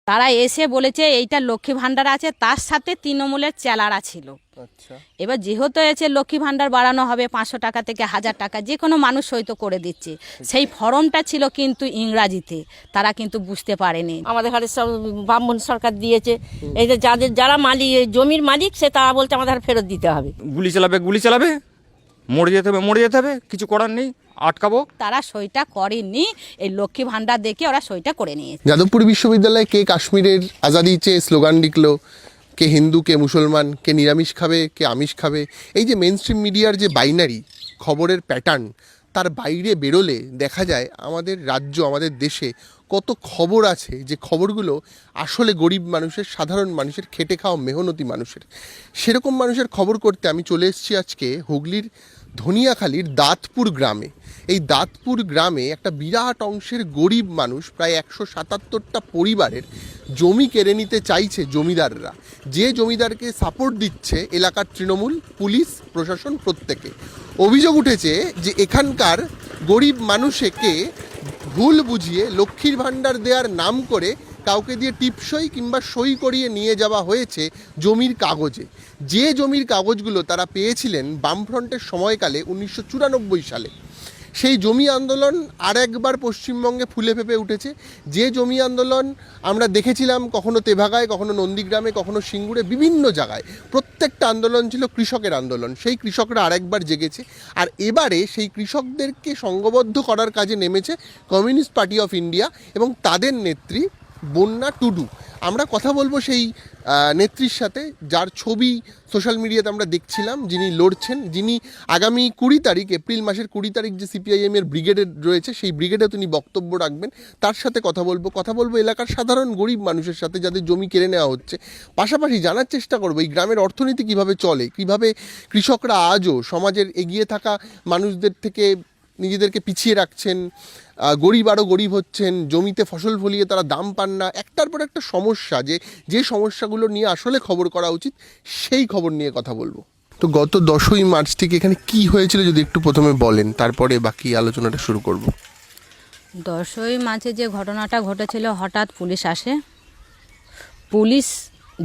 তারা এসে বলেছে এইটা লক্ষ্মী ভাণ্ডার আছে, তার সাথে তৃণমূলের চেলারা ছিল। এবার যেহেতু এসে লক্ষ্মী ভাণ্ডার বাড়ানো হবে 500 টাকা থেকে 1000 টাকা, যে কোনো মানুষ হয়তো করে দিচ্ছে, সেই ফর্মটা ছিল কিন্তু ইংরাজিতে, তারা কিন্তু বুঝতে পারেনি। আমাদের হাতে সব ব্রাহ্মণ সরকার দিয়েছে, এই যে যারা মালিক, জমির মালিক, সে তারা বলছে আমাদের ফেরত দিতে হবে। গুলি চালাবে, মরে যেতে হবে, কিছু করার নেই, আটকাবো। তারা সইটা করেনি, এই লক্ষ্মী ভাণ্ডার দেখে ওরা সইটা করে নিয়েছে। যাদবপুর বিশ্ববিদ্যালয়ে কে কাশ্মীরের আজাদি চেয়ে স্লোগান লিখলো, কে হিন্দু কে মুসলমান, কে নিরামিষ খাবে কে আমিষ খাবে, এই যে মেন স্ট্রিম মিডিয়ার যে বাইনারি খবরের প্যাটার্ন, তার বাইরে বেরোলে দেখা যায় আমাদের রাজ্য, আমাদের দেশে কত খবর আছে, যে খবরগুলো আসলে গরিব মানুষের, সাধারণ মানুষের, খেটে খাওয়া মেহনতি মানুষের। সেরকম মানুষের খবর করতে আমি চলে এসেছি আজকে হুগলির ধনিয়াখালীর দাঁতপুর গ্রামে। এই দাঁতপুর গ্রামে একটা বিরাট অংশের গরিব মানুষ, প্রায় 177টা পরিবারের জমি কেড়ে নিতে চাইছে জমিদাররা। যে জমিদারকে সাপোর্ট দিচ্ছে এলাকার তৃণমূল, পুলিশ, প্রশাসন প্রত্যেকে। অভিযোগ উঠেছে যে এখানকার গরিব মানুষকে ভুল বুঝিয়ে লক্ষ্মীর ভাণ্ডার দেওয়ার নাম করে কাউকে দিয়ে টিপসই কিংবা সই করিয়ে নিয়ে যাওয়া হয়েছে জমির কাগজে। যে জমির কাগজগুলো তারা পেয়েছিলেন বামফ্রন্টের সময়কালে 1994 সালে। সেই জমি আন্দোলন আর একবার পশ্চিমবঙ্গে ফুলে ফেঁপে উঠেছে। যে জমি আন্দোলন আমরা দেখেছিলাম কখনো তেভাগায়, কখনো নন্দীগ্রামে, কখনো সিঙ্গুরে, বিভিন্ন জায়গায়, প্রত্যেকটা আন্দোলন ছিল কৃষকের আন্দোলন। সেই কৃষকরা আরেকবার জেগেছে, আর এবারে সেই কৃষকদেরকে সংঘবদ্ধ করার কাজে নেমেছে কমিউনিস্ট পার্টি অফ ইন্ডিয়া এবং তাদের নেত্রী বন্যা টুডু। আমরা কথা বলবো সেই নেত্রীর সাথে, যার ছবি সোশ্যাল মিডিয়াতে আমরা দেখছিলাম, যিনি লড়ছেন, যিনি আগামী 20 তারিখ, এপ্রিল মাসের 20 তারিখ যে সিপিআইএমের ব্রিগেডে রয়েছে, সেই ব্রিগেডে তিনি বক্তব্য রাখবেন। তার সাথে কথা বলবো এলাকার সাধারণ গরিব মানুষের সাথে, যাদের জমি কেড়ে নেওয়া হচ্ছে। পাশাপাশি জানার চেষ্টা করবো এই গ্রামের অর্থনীতি কিভাবে চলে, কিভাবে কৃষকরা আজও সমাজের এগিয়ে থাকা মানুষদের থেকে নিজেদেরকে পিছিয়ে রাখছেন, গরিব আরও গরিব হচ্ছেন, জমিতে ফসল ফলিয়ে তারা দাম পান না। একটার পর একটা সমস্যা, যে সমস্যাগুলো নিয়ে আসলে খবর করা উচিত, সেই খবর নিয়ে কথা বলবো। তো গত 10ই মার্চ থেকে এখানে কি হয়েছিল যদি একটু প্রথমে বলেন, তারপরে বাকি আলোচনাটা শুরু করব। 10ই মার্চে যে ঘটনাটা ঘটেছিল, হঠাৎ পুলিশ আসে, পুলিশ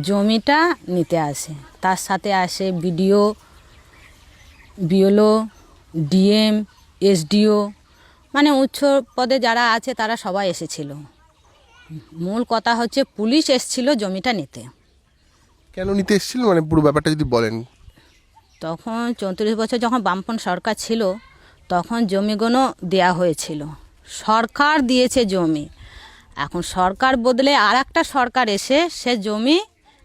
জমিটা নিতে আসে, তার সাথে আসে বিডিও, বিএলও, ডিএম, এসডিও, মানে উচ্চ পদে যারা আছে তারা সবাই এসেছিল। মূল কথা হচ্ছে পুলিশ এসেছিল জমিটা নিতে। কেন নিতে এসেছিল, মানে পুরো ব্যাপারটা যদি বলেন। তখন 34 বছর যখন বামপন্থ সরকার ছিল, তখন জমিগুলো দেয়া হয়েছিল, সরকার দিয়েছে জমি। এখন সরকার বদলে আর একটা সরকার এসে সে জমি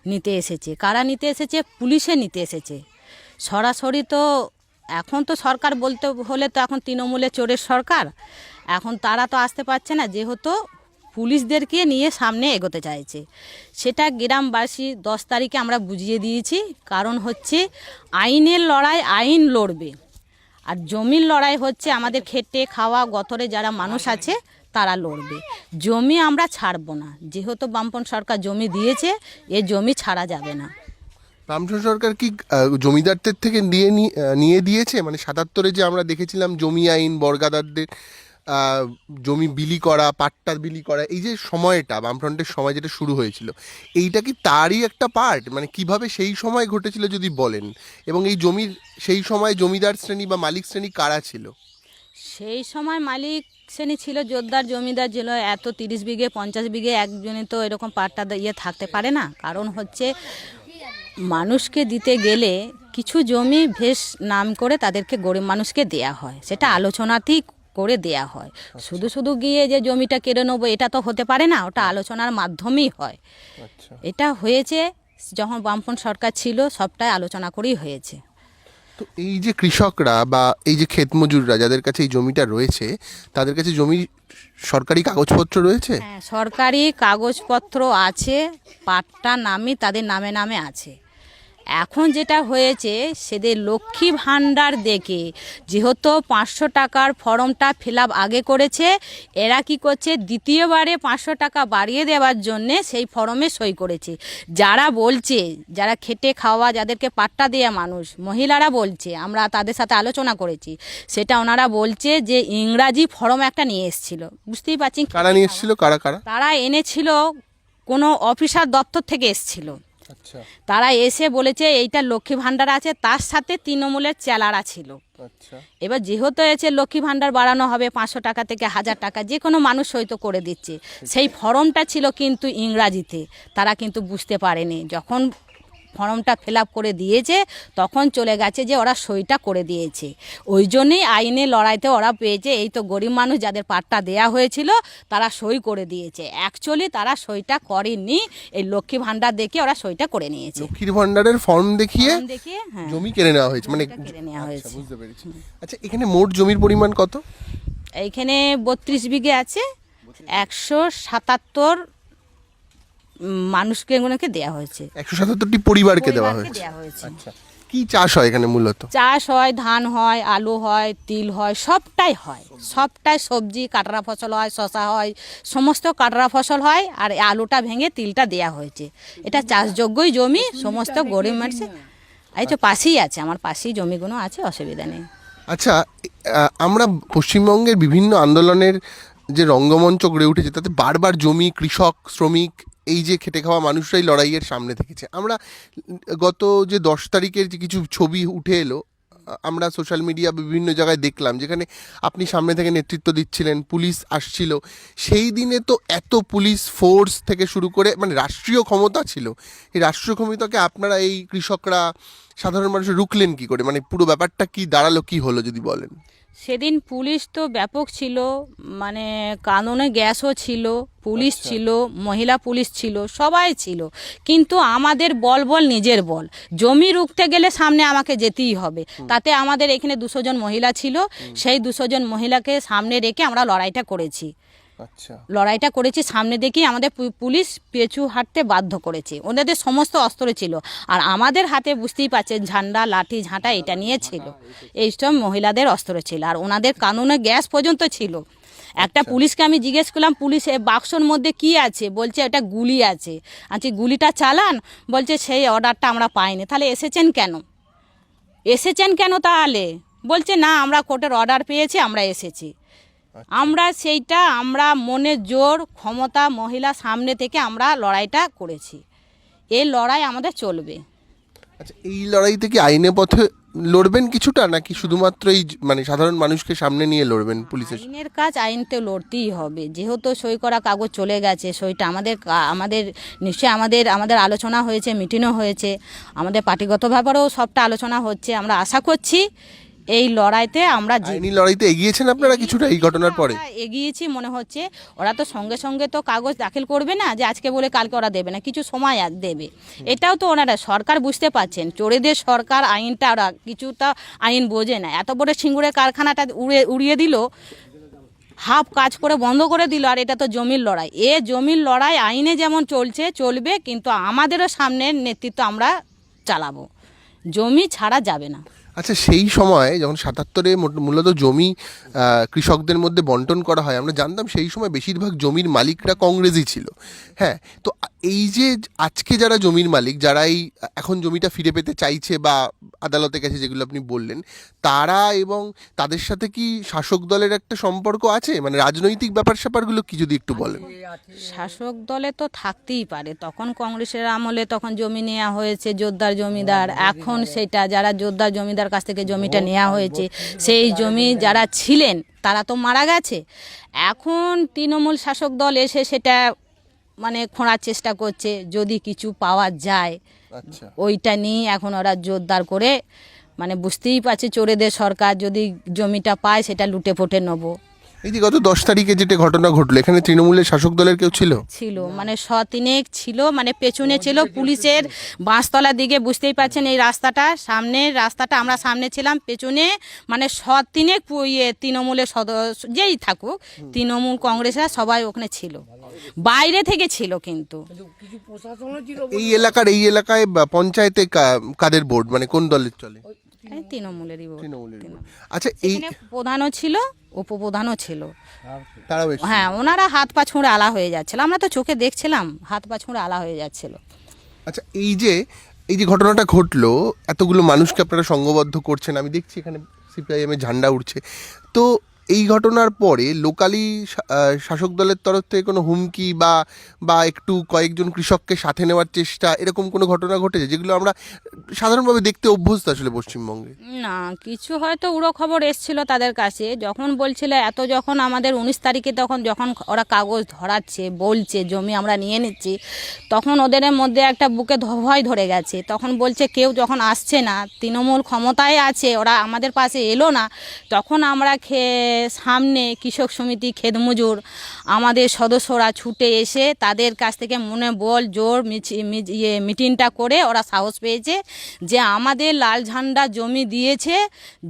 নিতে এসেছে। কারা নিতে এসেছে? পুলিশে নিতে এসেছে। সরাসরি তো এখন তো সরকার বলতে হলে তো এখন তৃণমূলের চোরের সরকার, এখন তারা তো আসতে পারছে না, যেহেতু পুলিশদেরকে নিয়ে সামনে এগোতে চাইছে। সেটা গ্রামবাসী 10 তারিখে আমরা বুঝিয়ে দিয়েছি। কারণ হচ্ছে আইনের লড়াই, আইন লড়বে, আর জমির লড়াই হচ্ছে আমাদের খেটে খাওয়া গতরে যারা মানুষ আছে তারা লড়বে। জমি আমরা ছাড়বো না, যেহেতু বামপন্থ সরকার জমি দিয়েছে, এ জমি ছাড়া যাবে না। বামফ্রন্ট সরকার কি জমিদারদের থেকে নিয়ে দিয়েছে? মানে 77-এ যে আমরা দেখেছিলাম জমি আইন, বর্গাদারদের জমি বিলি করা, পাট্টা বিলি করা, এই যে সময়টা বামফ্রন্টের সময় যেটা শুরু হয়েছিল, এইটা কি তারই একটা পার্ট? মানে কিভাবে সেই সময় ঘটেছিল যদি বলেন, এবং এই জমির সেই সময় জমিদার শ্রেণী বা মালিক শ্রেণী কারা ছিল? সেই সময় মালিক শ্রেণী ছিল জোরদার, জমিদার ছিল। এত 30 বিঘে 50 বিঘে একজনে তো এরকম পাট্টা থাকতে পারে না। কারণ হচ্ছে মানুষকে দিতে গেলে কিছু জমি ভেস নাম করে তাদেরকে গরিব মানুষকে দেয়া হয়, সেটা আলোচনাতেই করে দেয়া হয়। শুধু গিয়ে যে জমিটা কেড়ে নেবো এটা তো হতে পারে না, ওটা আলোচনার মাধ্যমেই হয়। এটা হয়েছে যখন বামপন্থ সরকার ছিল, সবটাই আলোচনা করেই হয়েছে। তো এই যে কৃষকরা বা এই যে ক্ষেত মজুররা যাদের কাছে এই জমিটা রয়েছে, তাদের কাছে জমির সরকারি কাগজপত্র রয়েছে? হ্যাঁ, সরকারি কাগজপত্র আছে, পাট্টা নামই তাদের নামে নামে আছে। এখন যেটা হয়েছে, সেদের লক্ষ্মী ভাণ্ডার দেখে, যেহেতু 500 টাকার ফর্মটা ফিল আপ আগে করেছে, এরা কি করছে, দ্বিতীয়বারে 500 টাকা বাড়িয়ে দেওয়ার জন্যে সেই ফর্মে সই করেছে। যারা বলছে, যারা খেটে খাওয়া, যাদেরকে পাট্টা দেয়া মানুষ, মহিলারা বলছে, আমরা তাদের সাথে আলোচনা করেছি, সেটা ওনারা বলছে যে ইংরাজি ফর্ম একটা নিয়ে এসেছিল। বুঝতেই পারছি কারা নিয়ে এসেছিল, কারা? তারা এনেছিল কোনো অফিসার দপ্তর থেকে এসছিল। আচ্ছা তারা এসে বলেছে এইটা লক্ষ্মী ভাণ্ডার আছে, তার সাথে তৃণমূলের চেলারা ছিল। আচ্ছা এবার যেহেতু এসে লক্ষ্মী ভাণ্ডার বাড়ানো হবে 500 টাকা থেকে 1000 টাকা, যে কোনো মানুষ হয়তো করে দিচ্ছে, সেই ফর্মটা ছিল কিন্তু ইংরাজিতে, তারা কিন্তু বুঝতে পারেনি। যখন ফর্মটা ফিল আপ করে দিয়েছে তখন চলে গেছে যে ওরা সইটা করে দিয়েছে। ওই জন্যই আইনে লড়াইতে ওরা পেয়েছে। এই তো গরিব মানুষ যাদের পাট্টা দেয়া হয়েছিল তারা সই করে দিয়েছে। অ্যাকচুয়ালি তারা সইটা করেনি, এই লক্ষ্মী ভাণ্ডার দেখে ওরা সইটা করে নিয়েছে। লক্ষ্মীর ভান্ডারের ফর্ম দেখিয়ে ফর্ম দেখিয়ে হ্যাঁ জমি কেড়ে নেওয়া হয়েছে, মানে জমিটা কেড়ে নেওয়া হয়েছে। বুঝতে পেরেছি। আচ্ছা এখানে মোট জমির পরিমাণ কত? এইখানে 32 বিঘে আছে, 177 মানুষকে এগুলোকে দেওয়া হয়েছে, 177টি পরিবারকে দেওয়া পরিবারকে হয়েছে। দেওয়া হয়েছে। আচ্ছা কি চাষ হয় এখানে মূলত? চাষ হয়, ধান হয়, আলু হয়, তিল হয়, সবটাই হয়, সবটাই সবজি, কাটরা ফসল হয়, শশা হয়, সমস্ত কাটরা ফসল হয়। আর এই আলুটা ভেঙে তিলটা দেয়া হয়েছে। এটা চাষযোগ্যই জমি, সমস্ত গরিব মানুষ। এই তো পাশেই আছে, আমার পাশেই জমিগুলো আছে, অসুবিধা নেই। আচ্ছা আমরা পশ্চিমবঙ্গের বিভিন্ন আন্দোলনের যে রঙ্গমঞ্চ গড়ে উঠেছে তাতে বারবার জমি, কৃষক, শ্রমিক, এই যে খেটে খাওয়া মানুষরাই লড়াইয়ের সামনে থেকেছে। আমরা গত যে 10 তারিখের যে কিছু ছবি উঠে এলো, আমরা সোশ্যাল মিডিয়া বিভিন্ন জায়গায় দেখলাম, যেখানে আপনি সামনে থেকে নেতৃত্ব দিচ্ছিলেন, পুলিশ আসছিল। সেই দিনে তো এত পুলিশ ফোর্স থেকে শুরু করে মানে রাষ্ট্রীয় ক্ষমতা ছিল, এই রাষ্ট্রীয় ক্ষমতাকে আপনারা এই কৃষকরা, সাধারণ মানুষ রুখলেন কি করে? মানে পুরো ব্যাপারটা কি দাঁড়ালো, কি হলো যদি বলেন। সেদিন পুলিশ তো ব্যাপক ছিল, মানে কাননে গ্যাসও ছিল, পুলিশ ছিল, মহিলা পুলিশ ছিল, সবাই ছিল। কিন্তু আমাদের বল নিজের বল। জমি রুখতে গেলে সামনে আমাকে যেতেই হবে। তাতে আমাদের এখানে 200 জন মহিলা ছিল, সেই 200 জন মহিলাকে সামনে রেখে আমরা লড়াইটা করেছি। আচ্ছা লড়াইটা করেছি সামনে দেখি আমাদের পুলিশ পিছু হাঁটতে বাধ্য করেছে। ওনাদের সমস্ত অস্ত্র ছিল, আর আমাদের হাতে বুঝতেই পারছেন ঝান্ডা, লাঠি, ঝাঁটা এটা নিয়ে ছিল। এইসব মহিলাদের অস্ত্র ছিল, আর ওনাদের কানুনে গ্যাস পর্যন্ত ছিল। একটা পুলিশকে আমি জিজ্ঞেস করলাম, পুলিশ বাক্সর মধ্যে কি আছে? বলছে এটা গুলি আছে। আচ্ছা গুলিটা চালান। বলছে সেই অর্ডারটা আমরা পাইনি। তাহলে এসেছেন কেন তাহলে? বলছে না, আমরা কোর্টের অর্ডার পেয়েছি, আমরা এসেছি। আমরা সেইটা আমরা মনের জোর, ক্ষমতা, মহিলা সামনে থেকে আমরা লড়াইটা করেছি। এই লড়াই আমাদের চলবে। আচ্ছা এই লড়াইতে কি আইনে পথে লড়বেন কিছুটা, নাকি শুধুমাত্র এই মানে সাধারণ মানুষকে সামনে নিয়ে লড়বেন পুলিশের? আইনের কাজ আইন তো লড়তেই হবে। যেহেতু সই করা কাগজ চলে গেছে, সইটা আমাদের নিশ্চয়ই আমাদের আলোচনা হয়েছে, মিটিংও হয়েছে, আমাদের পার্টিগত ব্যাপারেও সবটা আলোচনা হচ্ছে। আমরা আশা করছি এই লড়াইতে আমরা আইনি লড়াইতে এগিয়েছেন আপনারা কিছুটা এই ঘটনার পরে? আমরা এগিয়েছি মনে হচ্ছে। ওরা তো সঙ্গে সঙ্গে তো কাগজ দাখিল করবে না, যে আজকে বলে কালকে ওরা দেবে না, কিছু সময় দেবে। এটাও তো ওনারা সরকার বুঝতে পারছেন, চোরেদের সরকার, আইনটা ওরা কিছুটা আইন বোঝে না। এত বড় সিঙ্গুরের কারখানাটা উড়িয়ে দিল, হাফ কাজ করে বন্ধ করে দিল। আর এটা তো জমির লড়াই। জমির লড়াই আইনে যেমন চলবে, কিন্তু আমাদেরও সামনের নেতৃত্ব আমরা চালাবো, জমি ছাড়া যাবে না। আচ্ছা সেই সময় যখন 77-এ মূলত জমি কৃষকদের মধ্যে বন্টন করা হয়, আমরা জানতাম সেই সময় বেশিরভাগ জমির মালিকরা কংগ্রেসই ছিল। হ্যাঁ, তো এই যে আজকে যারা জমির মালিক, যারা এই এখন জমিটা ফিরে পেতে চাইছে বা আদালতে গেছে, যেগুলো আপনি বললেন, তারা এবং তাদের সাথে কি শাসক দলের একটা সম্পর্ক আছে? মানে রাজনৈতিক ব্যাপার স্যাপারগুলো কি যদি একটু বলেন। শাসক দলে তো থাকতেই পারে। তখন কংগ্রেসের আমলে তখন জমি নেওয়া হয়েছে জোরদার জমিদার। এখন সেটা যারা জোরদার জমিদার কাছ থেকে জমিটা নেওয়া হয়েছে, সেই জমি যারা ছিলেন তারা তো মারা গেছে। এখন তৃণমূল শাসক দল এসে সেটা মানে খোঁড়ার চেষ্টা করছে, যদি কিছু পাওয়া যায়। আচ্ছা ওইটা নিয়ে এখন ওরা জোরদার করে, মানে বুঝতেই পারছে চোরেদের সরকার, যদি জমিটা পায় সেটা লুটে ফুটে নেবো। এই যে গত 10 তারিখে যেটা ঘটনা ঘটলো, এখানে তৃণমূলের শাসক দলের কেউ ছিল? মানে 100-3 ছিল, মানে পেছনে ছিল পুলিশের বাঁশতলার দিকে। বুঝতেই পারছেন এই রাস্তাটা, সামনের রাস্তাটা, আমরা সামনে ছিলাম, পেছনে মানে 100-3 তৃণমূলের সদস্য যেই থাকুক, তৃণমূল কংগ্রেসরা সবাই ওখানে ছিল, বাইরে থেকে ছিল। কিন্তু এই এলাকায় পঞ্চায়েতে কাদের বোর্ড, মানে কোন দলের চলে? তৃণমূলেরই ভোট। তৃণমূলের বোর্ড। আচ্ছা এই এখানে প্রধানও ছিল, উপপ্রধানও ছিল। তারাও হ্যাঁ, ওনারা হাত পা ছুঁড়ে আলা হয়ে যাচ্ছিল, আমরা তো চোখে দেখছিলাম, হাত পা ছুঁড়ে আলা হয়ে যাচ্ছিল। আচ্ছা এই যে ঘটনাটা ঘটলো, এতগুলো মানুষকে আপনারা সংঘবদ্ধ করছেন, আমি দেখছি এখানে সিপিআইএম এর ঝান্ডা উঠছে, তো এই ঘটনার পরে লোকালি শাসক দলের তরফ থেকে কোনো হুমকি বা একটু কয়েকজন কৃষককে সাথে নেওয়ার চেষ্টা, এরকম কোনো ঘটনা ঘটেছে যেগুলো আমরা সাধারণভাবে দেখতে অভ্যস্ত আসলে পশ্চিমবঙ্গে? না, কিছু হয়তো উড়ো খবর এসছিল তাদের কাছে, যখন বলছিল এত, যখন আমাদের 19 তারিখে যখন ওরা কাগজ ধরাচ্ছে বলছে জমি আমরা নিয়ে নিচ্ছি, তখন ওদের মধ্যে একটা বুকে ভয় ধরে গেছে। তখন বলছে কেউ যখন আসছে না, তৃণমূল ক্ষমতায় আছে, ওরা আমাদের পাশে এলো না, তখন আমরা সামনে কৃষক সমিতি ক্ষেতমজুর আমাদের সদস্যরা ছুটে এসে তাদের কাছ থেকে মনে বল জোর মিটিংটা করে ওরা সাহস পেয়েছে যে আমাদের লাল ঝান্ডা জমি দিয়েছে,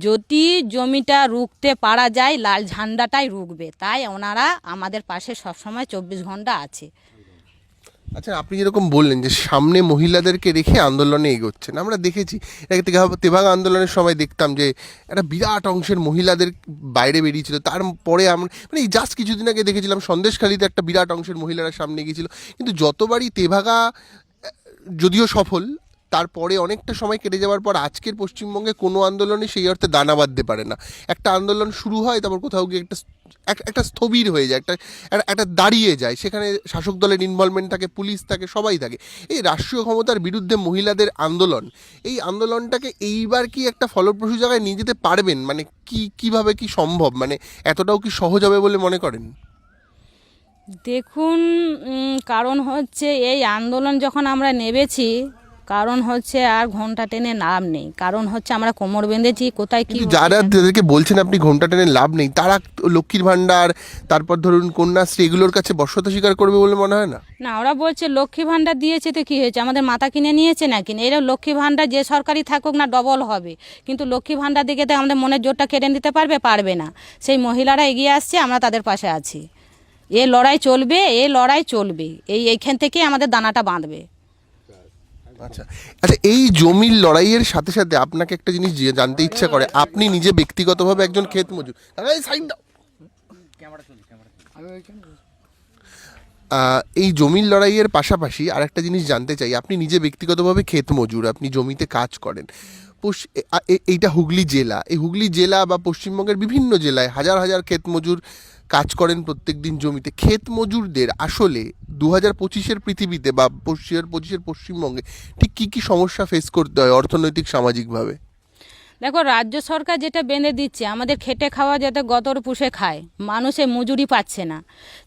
যদি জমিটা রুখতে পারা যায় লাল ঝান্ডাটাই রুখবে, তাই ওনারা আমাদের পাশে সবসময় 24 ঘন্টা আছে। আচ্ছা, আপনি যেরকম বললেন যে সামনে মহিলাদেরকে রেখে আন্দোলনে এগোচ্ছেন, আমরা দেখেছি তেভাগ আন্দোলনের সময় দেখতাম যে একটা বিরাট অংশের মহিলাদের বাইরে বেরিয়েছিল। তারপরে আমরা মানে এই জাস্ট কিছুদিন আগে দেখেছিলাম সন্দেশখালিতে একটা বিরাট অংশের মহিলারা সামনে গিয়েছিল। কিন্তু যতবারই তেভাগা যদিও সফল, তারপরে অনেকটা সময় কেটে যাওয়ার পর আজকের পশ্চিমবঙ্গে কোনো আন্দোলনে সেই অর্থে দানা বাঁধতে পারে না। একটা আন্দোলন শুরু হয়, তারপর কোথাও গিয়ে একটা স্থবির হয়ে যায়, একটা দাঁড়িয়ে যায়। সেখানে শাসক দলের ইনভলভমেন্ট থাকে, পুলিশ থাকে, সবাই থাকে। এই রাষ্ট্রীয় ক্ষমতার বিরুদ্ধে মহিলাদের আন্দোলন, এই আন্দোলনটাকে এইবার কি একটা ফলপ্রসূ জায়গায় নিয়ে যেতে পারবেন? মানে কিভাবে কি সম্ভব, মানে এতটাও কি সহজ হবে বলে মনে করেন? দেখুন, কারণ হচ্ছে এই আন্দোলন যখন আমরা নেমেছি, কারণ হচ্ছে আর ঘন্টা টেনে লাভ নেই, কারণ হচ্ছে আমরা কোমর বেঁধেছি, কোথায় কি যারা যাদেরকে বলছেন আপনি ঘোমটা টেনে লাভ নেই, তারা লক্ষ্মীর ভাণ্ডার, তারপর ধরুন কন্যাশ্রী, এগুলোর কাছে বশ্যতা স্বীকার করবে বলে মনে হয় না। না, ওরা বলছে লক্ষ্মী ভাণ্ডার দিয়েছে তো কী হয়েছে, আমাদের মাথা কিনে নিয়েছে নাকি? এরা লক্ষ্মী ভাণ্ডার যে সরকারি থাকুক না ডবল হবে, কিন্তু লক্ষ্মী ভাণ্ডার দিকে তো আমাদের মনের জোরটা কেড়ে নিতে পারবে না। সেই মহিলারা এগিয়ে আসছে, আমরা তাদের পাশে আছি। এ লড়াই চলবে, এইখান থেকে আমাদের দানাটা বাঁধবে। আচ্ছা, এই জমির লড়াইয়ের সাথে সাথে আপনাকে একটা জিনিস জানতে ইচ্ছা করে, আপনি নিজে ব্যক্তিগতভাবে একজন ক্ষেত মজুর, এই জমির লড়াইয়ের পাশাপাশি আর একটা জিনিস জানতে চাই, আপনি নিজে ব্যক্তিগতভাবে ক্ষেত মজুর, আপনি জমিতে কাজ করেন। এইটা হুগলি জেলা, এই হুগলি জেলা বা পশ্চিমবঙ্গের বিভিন্ন জেলায় হাজার হাজার ক্ষেত মজুর কাজ করেন প্রত্যেক দিন জমিতে। ক্ষেত মজুরদের আসলে 2025-এর পৃথিবীতে বা 2025-এর পশ্চিমবঙ্গে ঠিক কী সমস্যা ফেস করতে হয় অর্থনৈতিক সামাজিকভাবে? দেখো, রাজ্য সরকার যেটা বেঁধে দিচ্ছে, আমাদের খেটে খাওয়া যাতে গতর পুষে খায়, মানুষে মজুরি পাচ্ছে না।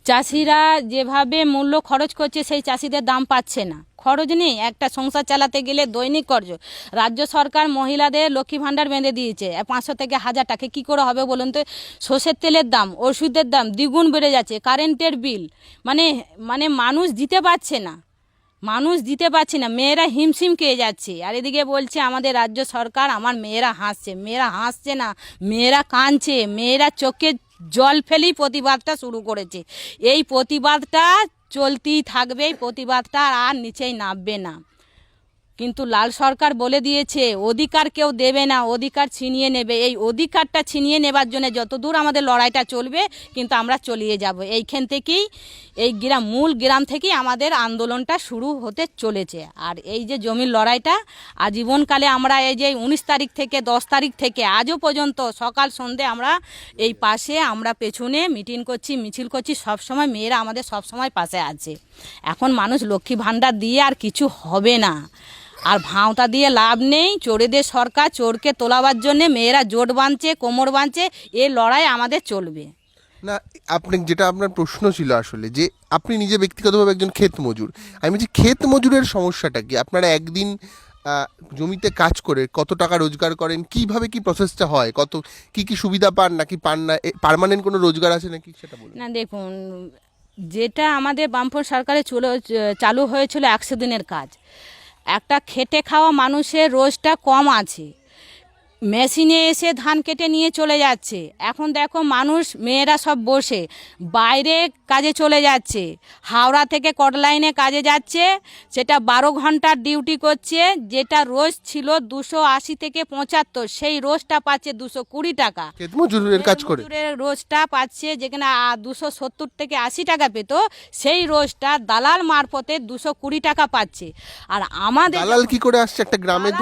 চাষিরা যেভাবে মূল্য খরচ করছে সেই চাষিদের দাম পাচ্ছে না, খরচ নেই, একটা সংসার চালাতে গেলে দৈনিক খরচ। রাজ্য সরকার মহিলাদের লক্ষ্মী ভাণ্ডার বেঁধে দিয়েছে 500 থেকে 1000 টাকা, কী করে হবে বলুন তো? সর্ষের তেলের দাম, ওষুধের দাম দ্বিগুণ বেড়ে যাচ্ছে, কারেন্টের বিল, মানে মানুষ দিতে পারছে না, মেয়েরা হিমশিম খেয়ে যাচ্ছে। আর এদিকে বলছে আমাদের রাজ্য সরকার আমার মেয়েরা হাসছে না, মেয়েরা কাঁদছে, মেয়েরা চোখে জল ফেলেই প্রতিবাদটা শুরু করেছে। এই প্রতিবাদটা চলতেই থাকবে, এই প্রতিবাদটা আর নিচেই নামবে না। কিন্তু লাল সরকার বলে দিয়েছে অধিকার কেউ দেবে না, অধিকার ছিনিয়ে নেবে। এই অধিকারটা ছিনিয়ে নেবার জন্য যতদূর আমাদের লড়াইটা চলবে, কিন্তু আমরা চলিয়ে যাব। এইখান থেকেই, এই মূল গ্রাম থেকেই আমাদের আন্দোলনটা শুরু হতে চলেছে। আর এই যে জমির লড়াইটা আজীবনকালে আমরা এই যে 19 তারিখ থেকে 10 তারিখ থেকে আজও পর্যন্ত সকাল সন্ধে আমরা এই পাশে, আমরা পেছনে মিটিং করছি, মিছিল করছি, সবসময় মেয়েরা আমাদের সবসময় পাশে আছে। এখন মানুষ লক্ষ্মী ভাণ্ডার দিয়ে আর কিছু হবে না, আর ভাঁওতা দিয়ে লাভ নেই। চোরেদের সরকার, চোরকে তোলাবার জন্যে মেয়েরা জোট বাঁধছে, কোমর বাঁধছে, এ লড়াই আমাদের চলবে না। যেটা আপনার প্রশ্ন ছিল আসলে, যে আপনি নিজে ব্যক্তিগতভাবে একজন ক্ষেত মজুর, আমি বলছি ক্ষেত মজুরের সমস্যাটা কি? আপনারা একদিন জমিতে কাজ করে কত টাকা রোজগার করেন, কিভাবে কি প্রসেসটা হয়, কি সুবিধা পান নাকি পান না, পার্মানেন্ট কোনো রোজগার আছে নাকি সেটা বলুন না। দেখুন, যেটা আমাদের বামফ্রন্ট সরকারে চালু হয়েছিল 100 দিনের কাজ, একটা খেটে খাওয়া মানুষের রোজটা কম আছে, মেশিনে এসে ধান কেটে নিয়ে চলে যাচ্ছে। এখন দেখো মানুষ, মেয়েরা সব বসে বাইরে কাজে চলে যাচ্ছে, হাওড়া থেকে কটলাইনে কাজে যাচ্ছে, সেটা 12 ঘন্টার ডিউটি করছে। যেটা রোজ ছিল 280 থেকে 75, সেই রোজটা পাচ্ছে 220 টাকা। ক্ষেত মজুরের কাজ করে রোজটা পাচ্ছে, যেখানে 270 থেকে 80 টাকা পেত, সেই রোজটা দালাল মারফতে 220 টাকা পাচ্ছে। আর আমাদের দালাল কি করে আসছে একটা গ্রামের?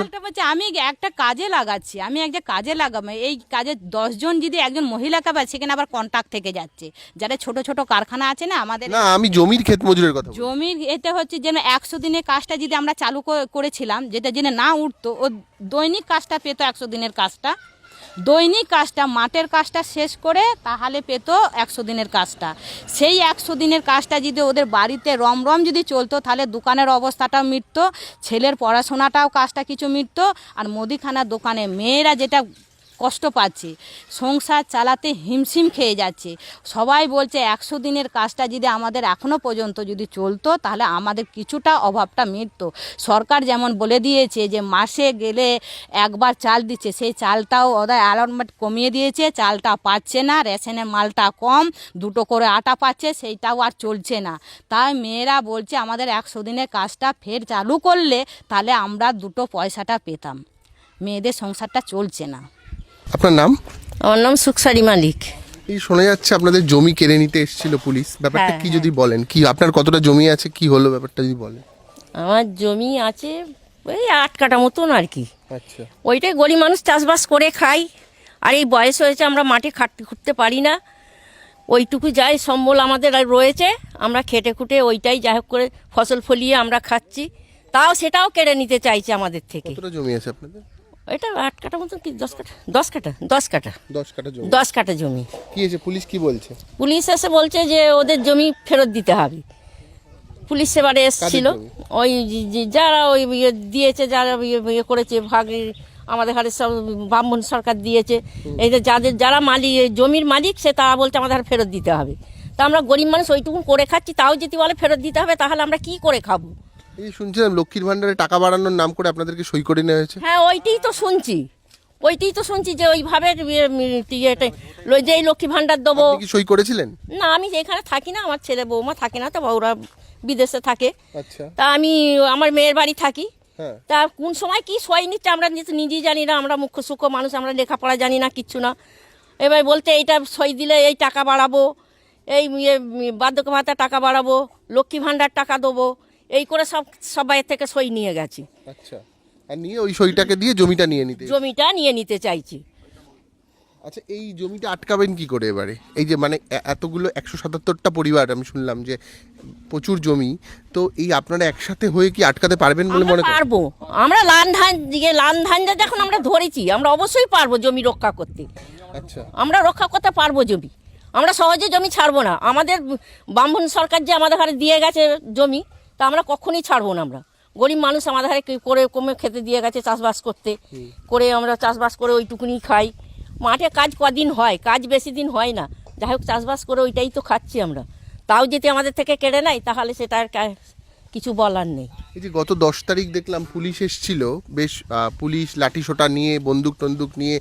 আমি একটা কাজে লাগাচ্ছি, আমি একটা কাজে লাগাবো, এই কাজে 10 জন যদি একজন মহিলাকে পায় সেখানে আবার কন্ট্রাক্ট থেকে যাচ্ছে, যারা ছোট ছোট কারখানা আছে না আমাদের না, আমি জমির ক্ষেত মজুরের কথা বলছি। জমির এতে হচ্ছে যেন 100 দিনের কাজটা যদি আমরা চালু করেছিলাম, যেটা যেন না উঠতো, ও দৈনিক কাজটা পেতো 100 দিনের কাজটা, দৈনিক কাজটা মাঠের কাজটা শেষ করে তাহলে পেতো 100 দিনের কাজটা। সেই 100 দিনের কাজটা যদি ওদের বাড়িতে রমরম যদি চলতো তাহলে দোকানের অবস্থাটাও মিটতো, ছেলের পড়াশোনাটাও কাজটা কিছু মিটতো, আর মুদিখানার দোকানে মেয়েরা যেটা কষ্ট পাচ্ছে, সংসার চালাতে হিমশিম খেয়ে যাচ্ছে। সবাই বলছে 100 দিনের কাজটা যদি আমাদের এখনও পর্যন্ত যদি চলতো তাহলে আমাদের কিছুটা অভাবটা মিটতো। সরকার যেমন বলে দিয়েছে যে মাসে গেলে একবার চাল দিচ্ছে, সেই চালটাও ওদের অ্যালাউন্সমেন্ট কমিয়ে দিয়েছে, চালটা পাচ্ছে না, রেশনের মালটা কম, 2টো করে আটা পাচ্ছে, সেইটাও আর চলছে না। তাই মেয়েরা বলছে আমাদের 100 দিনের কাজটা ফের চালু করলে তাহলে আমরা 2টো পয়সাটা পেতাম, মেয়েদের সংসারটা চলছে না। আপনার নাম? আমার নাম সুখসারি মালিক। এই শোনা যাচ্ছে আপনাদের জমি কেড়ে নিতে এসেছিল পুলিশ, ব্যাপারটা হ্যাঁ, কি যদি বলেন, কি আপনার কতটা জমি আছে, কি হলো ব্যাপারটা যদি বলেন। আমার জমি আছে ওই 8 কাঠা মতন আর কি। আচ্ছা, ওইটাই গরিব মানুষ চাষবাস করে খাই, আর এই বয়স হয়েছে আমরা মাঠে খুঁটতে পারি না, ওইটুকু যাই সম্বল আমাদের আর রয়েছে, আমরা খেটে খুঁটে ওইটাই যাই হোক করে ফসল ফলিয়ে আমরা খাচ্ছি, তাও সেটাও কেড়ে নিতে চাইছে আমাদের থেকে। কতটা জমি আছে আপনাদের? ওইটা 8 কাঠা মতন কি 10 কাঠা 10 কাঠা 10 কাঠা 10 কাঠা জমি। 10 কাঠা জমি। কি হয়েছে, পুলিশ কি বলছে? পুলিশ এসে বলছে যে ওদের জমি ফেরত দিতে হবে। পুলিশ সেবারে এসেছিল, জমি? ওই যারা ওই ইয়ে দিয়েছে, যারা ইয়ে করেছে ভাগ, আমাদের হারে সব ব্রাহ্মণ সরকার দিয়েছে, এই যে যারা মালিক জমির মালিক সে তারা বলছে আমাদের ফেরত দিতে হবে। তা আমরা গরিব মানুষ ওইটুকু করে খাচ্ছি, তাও যদি বলে ফেরত দিতে হবে তাহলে আমরা কি করে খাবো? এই শুনছিলাম লক্ষ্মীর ভান্ডারে টাকা বাড়ানোর নাম করে আপনাদেরকে সই করে নেওয়া হয়েছে। হ্যাঁ, ওইটাই তো শুনছি যে ওইভাবে যে এই লক্ষ্মী ভাণ্ডার দেবো। আপনি কি সই করেছিলেন? না, আমি এখানে থাকি না, আমার ছেলে বৌমা থাকে না, তো ওরা বিদেশে থাকে, আচ্ছা, তা আমি আমার মেয়ের বাড়ি থাকি। হ্যাঁ, তা কোন সময় কি সই নিচ্ছে আমরা নিজেই জানি না, আমরা মুখ্য সূক্ষ্ম মানুষ, আমরা লেখাপড়া জানি না, কিচ্ছু না। এবার বলতে এইটা সই দিলে এই টাকা বাড়াবো, এই বার্ধক্য ভাতা টাকা বাড়াবো, লক্ষ্মী ভাণ্ডার টাকা দেবো, এই করে সবাই থেকে সই নিয়ে গেছি। আচ্ছা, আর নিয়ে ওই সইটাকে দিয়ে জমিটা নিয়ে নিতে। জমিটা নিয়ে নিতে চাইছি। আচ্ছা, এই জমিটা আটকাবেন কি করে এবারে? এই যে মানে এতগুলো 177টা পরিবার, আমি শুনলাম যে প্রচুর জমি, তো এই আপনারা একসাথে হয়ে কি আটকাতে পারবেন বলে আমরা মনে করেন? পারবো, আমরা লান ধান যখন আমরা ধরেছি আমরা অবশ্যই পারবো জমি রক্ষা করতে, আচ্ছা, আমরা রক্ষা করতে পারবো জমি, আমরা সহজে জমি ছাড়বো না। আমাদের ব্রাহ্মণ সরকার যে আমাদের ঘরে দিয়ে গেছে জমি, তা আমরা কখনই ছাড়বো না। আমরা গরিব মানুষ, আমাদের ঘরে করে কমে খেতে দিয়ে গেছে, চাষবাস করতে করে আমরা চাষবাস করে ওইটুকুনি খাই। মাঠে কাজ কদিন হয়, কাজ বেশি দিন হয় না, যাই হোক চাষবাস করে ওইটাই তো খাচ্ছি আমরা, তাও যদি আমাদের থেকে কেড়ে নেয় তাহলে সেটা আর কিছু বলার নেই। এই যে গত 10 তারিখ দেখলাম পুলিশ এসেছিল, বেশ পুলিশ লাঠি সোটা নিয়ে, বন্দুক টন্দুক নিয়ে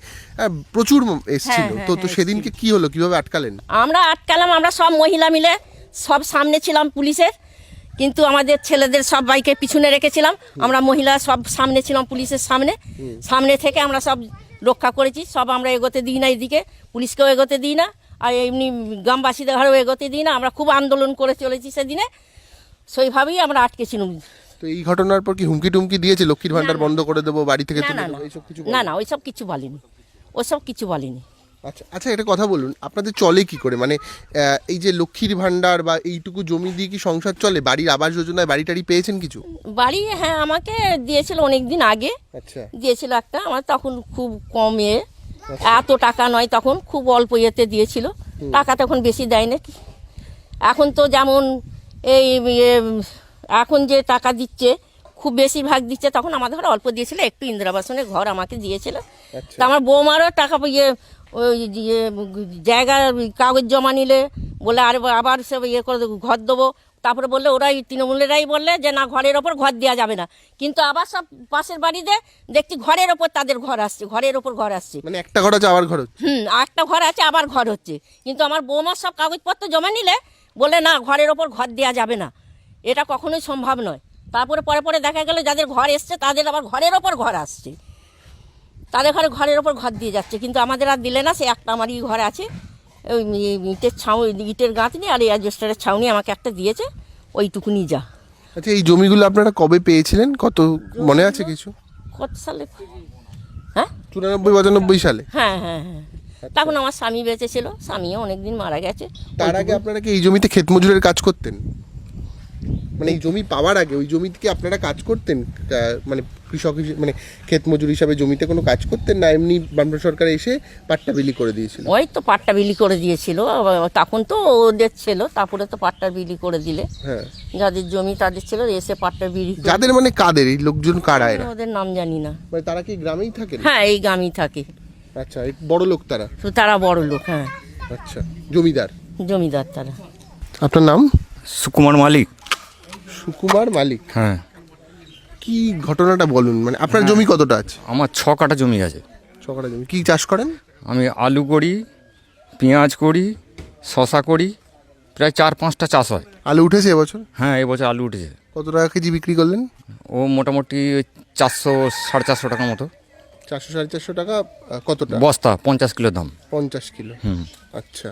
প্রচুর এসেছিল, হ্যাঁ, তো তো সেদিনকে কি হলো, কিভাবে আটকালেন? আমরা আটকালাম, আমরা সব মহিলা মিলে সব সামনে ছিলাম পুলিশের, কিন্তু আমাদের ছেলেদের সবাইকে পিছনে রেখেছিলাম, আমরা মহিলা সব সামনে ছিলাম পুলিশের সামনে থেকে আমরা সব রক্ষা করেছি। সব আমরা এগোতে দিই না, এদিকে পুলিশকেও এগোতে দিই না, আর এমনি গ্রামবাসীদের ঘরেও এগোতে দিই না। আমরা খুব আন্দোলন করে চলেছি সেদিনে, সেইভাবেই আমরা আটকেছিলাম। তো এই ঘটনার পর কি হুমকি টুমকি দিয়েছে, লক্ষ্মীর ভান্ডার বন্ধ করে দেবো, বাড়ি থেকে না তুলে না দেবো, এইসব কিছু? না ওইসব কিছু বলেনি, ওইসব কিছু বলেনি। আচ্ছা আচ্ছা, একটা কথা বলুন, আপনাদের চলে কি করে, মানে এই যে লক্ষ্মীর ভান্ডার বা এইটুকু জমি দিয়ে কি সংসার চলে? বাড়ির আবাস যোজনায় বাড়ি টাড়ি পেয়েছেন কিছু? বাড়ি হ্যাঁ আমাকে দিয়েছিল অনেক দিন আগে, আচ্ছা, দিয়েছিল একটা, আমার তখন খুব কম এত টাকা নয়, তখন খুব অল্প ইয়েতে দিয়েছিল, টাকা তখন বেশি দেয় না। এখন তো যেমন এই এখন যে টাকা দিচ্ছে খুব বেশিরভাগ দিচ্ছে, তখন আমাদের ঘরে অল্প দিয়েছিল, একটু ইন্দিরা আবাসনের ঘর আমাকে দিয়েছিল। তা আমার বৌমারও টাকা ওই জায়গার কাগজ জমা নিলে বলে আবার সে করে ঘর দেবো, তারপরে বললে ওরাই তৃণমূলেরাই বললে যে না ঘরের ওপর ঘর দেওয়া যাবে না, কিন্তু আবার সব পাশের বাড়িতে দেখছি ঘরের ওপর তাদের ঘর আসছে, ঘরের ওপর ঘর আসছে, মানে একটা ঘর আছে আবার ঘর হচ্ছে। একটা ঘর আছে আবার ঘর হচ্ছে, কিন্তু আমার বৌমার সব কাগজপত্র জমা নিলে বলে না ঘরের ওপর ঘর দেওয়া যাবে না, এটা কখনোই সম্ভব নয়। তারপরে পরে দেখা গেল যাদের ঘর এসছে তাদের আবার ঘরের ওপর ঘর আসছে, তাদের ঘরের ওপর ঘর দিয়ে যাচ্ছে, কিন্তু আমাদের আর দিলে না। সে একটা আমারই ঘর আছে, ওই ইটের গাঁথনি আর এই অ্যাডজেস্টারের ছাউনি আমাকে একটা দিয়েছে, ওইটুকুনি যা। আচ্ছা, এই জমিগুলো আপনারা কবে পেয়েছিলেন, কত মনে আছে কিছু? কত সালে হ্যাঁ 94-95 সালে? হ্যাঁ হ্যাঁ হ্যাঁ তখন আমার স্বামী বেঁচে ছিল, স্বামীও অনেকদিন মারা গেছে। তার আগে আপনারা কি এই জমিতে ক্ষেত মজুরের কাজ করতেন? মানে এই জমি পাওয়ার আগে ওই জমিতে কি আপনারা কাজ করতেন? মানে কৃষক মানে ক্ষেত মজুর হিসাবে জমিতে কোনো কাজ করতেন, না এমনি বামফ্রন্ট সরকার এসে পাট্টা বিলি করে দিয়েছিল? ওই তো পাট্টা বিলি করে দিয়েছিল, তখন তো ওদের ছিল, তারপরে তো পাট্টা বিলি করে দিলে হ্যাঁ, যাদের জমি তাদের ছিল, এসে পাট্টা বিলি করে- যাদের মানে কাদের এই লোকজন কারা এরা? ওদের নাম জানি না। মানে তারা কি গ্রামেই থাকেন? হ্যাঁ এই গ্রামেই থাকে, আচ্ছা, এই বড় লোক তারা? তো তারা বড় লোক, হ্যাঁ আচ্ছা, জমিদার। জমিদার তারা। আপনার নাম? সুকুমার মালিক। সুকুমার মালিক। হ্যাঁ, কি ঘটনাটা বলুন, মানে আপনার জমি কতটা আছে? আমার 6 কাঠা জমি আছে। ছকাটা জমি কি চাষ করেন? আমি আলু করি, পেঁয়াজ করি, শশা করি, প্রায় 4-5টা চাষ হয়। আলু উঠেছে এবছর? হ্যাঁ, এবছর আলু উঠেছে। কত টাকা কেজি বিক্রি করলেন? ও মোটামুটি 400-450 টাকা মতো 400-450 টাকা। কতটা বস্তা, 50 কিলো দাম। 50 কিলো? হুম। আচ্ছা,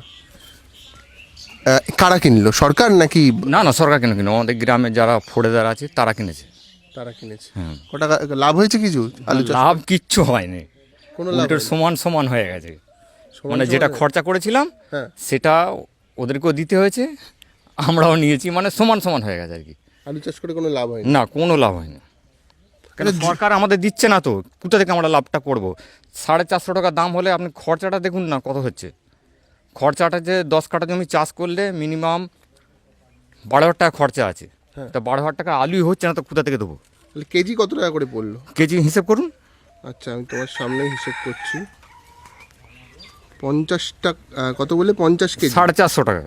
কারা কিনলো, সরকার নাকি? না না, সরকার কিনে কিনে আমাদের গ্রামে যারা ফোড়েদার আছে তারা কিনেছে। তারা কিনেছে। হুম। কত টাকা লাভ হয়েছে কিছু আলু চাষ? লাভ কিচ্ছু হয়নি, কোনো লাভ উল্টোর হয়নি? সমান সমান হয়ে গেছে। সমান মানে সমান যেটা হয়ে- খরচা করেছিলাম হ্যাঁ, সেটা ওদেরকেও দিতে হয়েছে, আমরাও নিয়েছি, মানে সমান সমান হয়ে গেছে আর কি। আলু চাষ করে কোনো লাভ হয়নি? না, কোনো লাভ হয়নি। কেন সরকার আমাদের দিচ্ছে না তো, কোথা থেকে আমরা লাভটা করব? 450 টাকা দাম হলে আপনি খরচাটা দেখুন না কত হচ্ছে। খরচাটা যে 10 কাঠা জমি চাষ করলে মিনিমাম 12,000 টাকা খরচা আছে। হ্যাঁ। তা 12,000 টাকা আলুই হচ্ছে না, তো কোথা থেকে দেবো? তাহলে কেজি কত টাকা করে পড়লো? কেজি হিসেব করুন। আচ্ছা, আমি তোমার সামনেই হিসেব করছি। 50 টাকা কত বলে? 50 কেজি? 450 টাকা,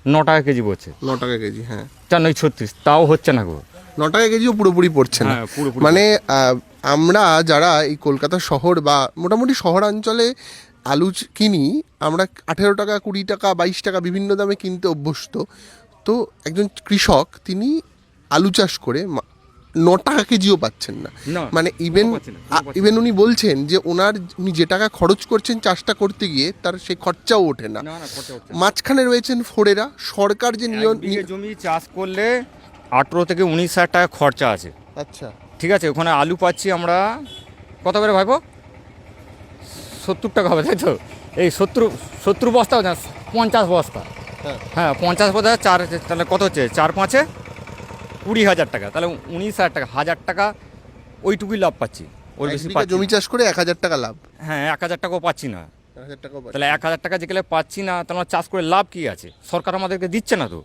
9 টাকা কেজি পড়ছে। 9 টাকা কেজি, হ্যাঁ। 4-9-36, তাও হচ্ছে না গো। 9 টাকা কেজিও পুরোপুরি পড়ছে না। হ্যাঁ, পুরোপুরি। মানে আমরা যারা এই কলকাতা শহর বা মোটামুটি শহরাঞ্চলে আলু কিনি, আমরা 18 টাকা, 20 টাকা, 22 টাকা বিভিন্ন দামে কিনতে অভ্যস্ত। তো একজন কৃষক তিনি আলু চাষ করে 9 টাকা কেজিও পাচ্ছেন না। না, মানে ইভেন পাচ্ছেন না, পাচ্ছেন না। ইভেন উনি বলছেন যে উনি যে টাকা খরচ করছেন চাষটা করতে গিয়ে তার সেই খরচাও ওঠে না। না না, খরচা হচ্ছে না। মাঝখানে রয়েছেন ফোরেরা, সরকার যে এক নিয়ম। বিঘে জমি চাষ করলে 18 থেকে 19,000 টাকা খরচা আছে। আচ্ছা, ঠিক আছে, ওখানে আলু পাচ্ছি আমরা কত করে ভাইবো? 70 টাকা হবে, তাই তো? এই 70 বস্তা, 50 বস্তা। হ্যাঁ। হ্যাঁ, 50 বস্তা, তাহলে কত হচ্ছে? 4-5-এ 20,000 টাকা, তাহলে 19,000 টাকা, 1,000 টাকা ওইটুকুই লাভ পাচ্ছি, ওর এক বেশি বিঘা পাচ্ছি জমি না। চাষ করে 1000 টাকা লাভ। হ্যাঁ, 1,000 টাকাও পাচ্ছি না। 1000 টাকাও পাচ্ছে। তাহলে 1,000 টাকা যেগুলো পাচ্ছি না, তাহলে আমার চাষ করে লাভ কি আছে? সরকার আমাদেরকে দিচ্ছে না তো।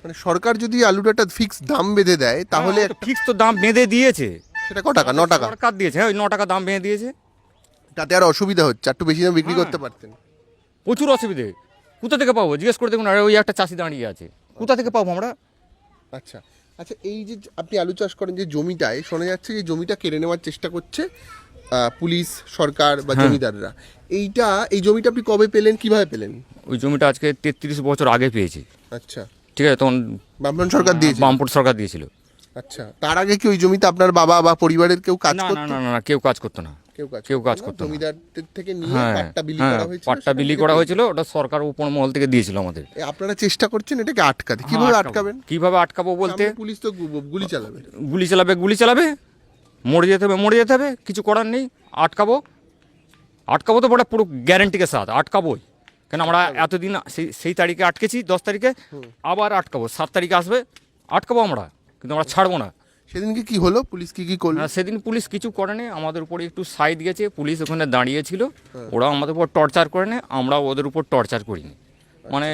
মানে সরকার যদি আলুটা একটা ফিক্স দাম বেঁধে দেয় তাহলে ফিক্স তো দাম বেঁধে দিয়েছে। সেটা ক টাকা? 9 টাকা। সরকার দিয়েছে, হ্যাঁ, ওই 9 টাকা দাম বেঁধে দিয়েছে। তাতে আর অসুবিধা হচ্ছে, একটু বেশি দাম বিক্রি হ্যাঁ। করতে পারতেন। প্রচুর অসুবিধে। কোথা থেকে পাবো জিজ্ঞেস করে দেখুন, আর ওই একটা চাষি দাঁড়িয়ে আছে, কোথা থেকে পাবো আমরা? আচ্ছা আচ্ছা, এই যে আপনি আলু চাষ করেন যে জমিটায়, শোনা যাচ্ছে যে জমিটা কেড়ে নেওয়ার চেষ্টা করছে পুলিশ, সরকার বা হ্যাঁ। জমিদাররা। এই জমিটা আপনি কবে পেলেন, কিভাবে পেলেন? ওই জমিটা আজকে 33 বছর আগে পেয়েছি। আচ্ছা, ঠিক আছে, তখন বামফ্রন্ট সরকার দিয়েছে? বামপুর সরকার দিয়েছিল। আচ্ছা, তার আগে কি ওই জমিতে আপনার বাবা বা পরিবারের কেউ কাজ না না করতো? না না না, কেউ কাজ করতো না। কেউ কেউ কাজ না? করতো না। জমিদারদের থেকে নিয়ে হ্যাঁ পাট্টা বিলি হ্যাঁ, করা হয়েছিল, পাট্টা সেখান বিলি থেকে করা পেয়েছেন। হয়েছিল, ওটা সরকার উপর মহল থেকে দিয়েছিল আমাদের। আপনারা চেষ্টা করছেন এটাকে আটকাতে, কিভাবে আটকাবেন? কিভাবে আটকাবো বলতে, সামনে পুলিশ তো গুলি চালাবে। গুলি চালাবে, মরে যেতে হবে, কিছু করার নেই। আটকাবো তো বড় পুরো গ্যারেন্টিকে সাথ আটকাবোই। কেন আমরা এতদিন সেই তারিখে আটকেছি, 10 তারিখে আবার আটকাবো, 7 তারিখে আসবে, আটকাবো আমরা, কিন্তু আমরা ছাড়বো না। সেদিনকে কি হলো, পুলিশ কি করলো? সেদিন পুলিশ কিছু করেনি, আমাদের উপরে একটু সাইড গেছে, পুলিশ ওখানে দাঁড়িয়েছিল, ওরা আমাদের উপর টর্চার করেনি, আমরা ওদের উপর টর্চার করিনি। মানে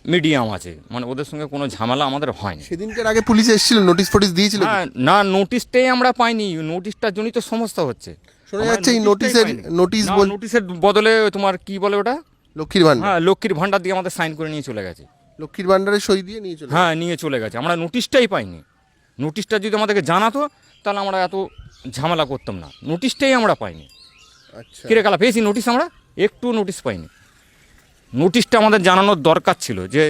মিডিয়াম আছে, মানে ওদের সঙ্গে কোনো ঝামেলা আমাদের হয়নি। সেদিনকার আগে পুলিশ এসেছিল, নোটিশ ফোটিস দিয়েছিল? হ্যাঁ, না, নোটিশটাই আমরা পাইনি, নোটিশটার জন্যই তো সমস্যা হচ্ছে। শোনা আমরা যাচ্ছে এই নোটিশটাই পাইনি। নোটিশ না, নোটিশের বদলে তোমার কি বলে ওটা, লক্ষ্মীর ভান্ডার। হ্যাঁ, লক্ষ্মীর ভান্ডার দিয়ে আমাদের সাইন করে নিয়ে চলে গেছে। লক্ষ্মীর ভান্ডারের সই দিয়ে নিয়ে চলে হ্যাঁ, নিয়ে চলে গেছে, আমরা নোটিশটাই পাইনি। নোটিশটা যদি আমাদেরকে জানাতো তাহলে আমরা এত ঝামেলা করতাম না, নোটিশটাই আমরা পাইনি। আচ্ছা, কিরে কালা পেয়েছি নোটিশ, আমরা একটু নোটিশ পাইনি। নোটিশটা আমাদের জানানোর দরকার ছিল যে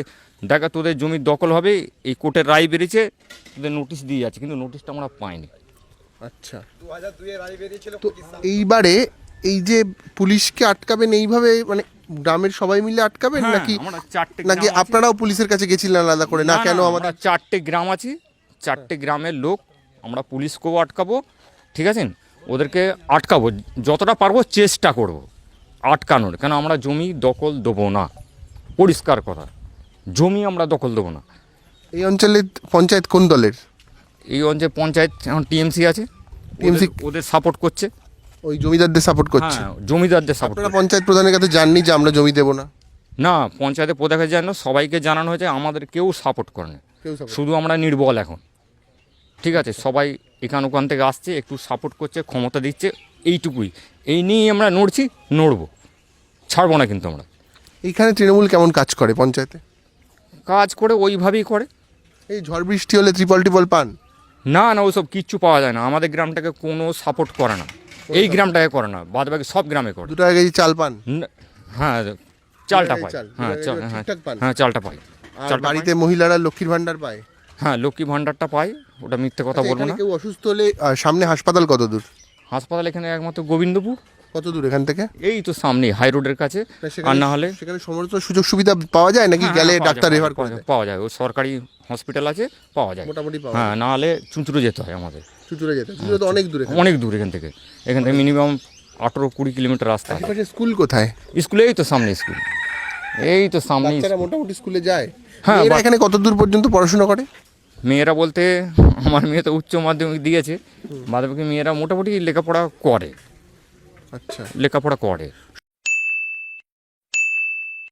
দেখা তোদের জমি দখল হবে, এই কোর্টের রায় বেরিয়েছে, তোদের নোটিশ দিয়ে যাচ্ছে, কিন্তু নোটিশটা আমরা পাইনি। আচ্ছা। তো এইবারে এই যে পুলিশকে আটকাবেন এইভাবে, মানে গ্রামের সবাই মিলে আটকাবেন হ্যাঁ, নাকি আমরা 4টে নাকি গ্রাম আছি। আপনারাও পুলিশের কাছে গেছিলেন আলাদা করে? না, কেন আমরা আমাদের 4টে গ্রাম আছি, 4টে গ্রামের লোক, আমরা পুলিশকেও আটকাবো, ঠিক আছে? ওদেরকে আটকাবো, যতটা পারবো চেষ্টা করব আটকানোর। কেন আমরা জমি দখল দেবো না, পরিষ্কার কথা, জমি আমরা দখল দেবো না। এই অঞ্চলে পঞ্চায়েত কোন দলের? এই অঞ্চলে পঞ্চায়েত এখন টিএমসি আছে, TMC ওদের সাপোর্ট করছে। ওই জমিদারদের সাপোর্ট করছে। হ্যাঁ, জমিদারদের সাপোর্ট। আপনারা পঞ্চায়েত প্রধানের কাছে জাননি যে আমরা জমি দেবো না? না, পঞ্চায়েতে প্রধানের জন্য সবাইকে জানানো হয়েছে, আমাদের কেউ সাপোর্ট করে না, কেউ support শুধু আমরা নির্বল এখন। ঠিক আছে, সবাই এখান ওখান থেকে আসছে, একটু সাপোর্ট করছে, ক্ষমতা দিচ্ছে, এইটুকুই। এই নিয়েই আমরা নড়বো, ছাড়বো না কিন্তু আমরা। এইখানে তৃণমূল কেমন কাজ করে পঞ্চায়েতে? কাজ করে ওইভাবেই করে। এই ঝড় বৃষ্টি হলে ত্রিপল টিপল পান? না না, ওসব কিচ্ছু পাওয়া যায় না, আমাদের গ্রামটাকে কোনো সাপোর্ট করে না, এই গ্রামটাকে করে না, বাদ বাকি সব গ্রামে করে। 2 টাকা কেজি চাল পান? হ্যাঁ, চালটা পাই। চাল, হ্যাঁ, 2 টাকা কেজি ঠিকঠাক পান? হ্যাঁ, চালটা পাই। আর চালটা বাড়িতে মহিলারা লক্ষ্মীর ভান্ডার পায়? হ্যাঁ, লক্ষ্মী ভাণ্ডারটা পাই, ওটা মিথ্যে কথা আচ্ছা, বলবো এখানে না। কেউ অসুস্থ হলে সামনে হাসপাতাল কত দূর? হাসপাতাল এখানে একমাত্র গোবিন্দপুর, কত দূর এখান থেকে? এই তো সামনে হাই রোডের কাছে। আর না হলে সেখানে সমস্ত সুযোগ সুবিধা পাওয়া যায় নাকি হ্যাঁ, গেলে পাওয়া ডাক্তার যায়, রেফার করে দেয়? পাওয়া যায়, ও সরকারি হসপিটাল আছে, পাওয়া যায় মোটামুটি পাওয়া হ্যাঁ, না হলে চুঁচুড়ে যেতে হয় আমাদের, চুচুড়ে যেতে? চুচুড়ে তো অনেক দূরে। অনেক দূর এখান থেকে মিনিমাম 18-20 কিলোমিটার রাস্তা আছে। আশেপাশে স্কুল কোথায়? স্কুলে এই তো সামনে স্কুল, এই তো সামনে। বাচ্চারা মোটামুটি স্কুলে যায়? হ্যাঁ, এরা এখানে কত দূর পর্যন্ত পড়াশোনা করে? মেয়েরা বলতে আমার মেয়ে তো উচ্চ মাধ্যমিক দিয়েছে, বাদ বাকি মেয়েরা মোটামুটি লেখাপড়া করে। আচ্ছা, লেখাপড়া করে।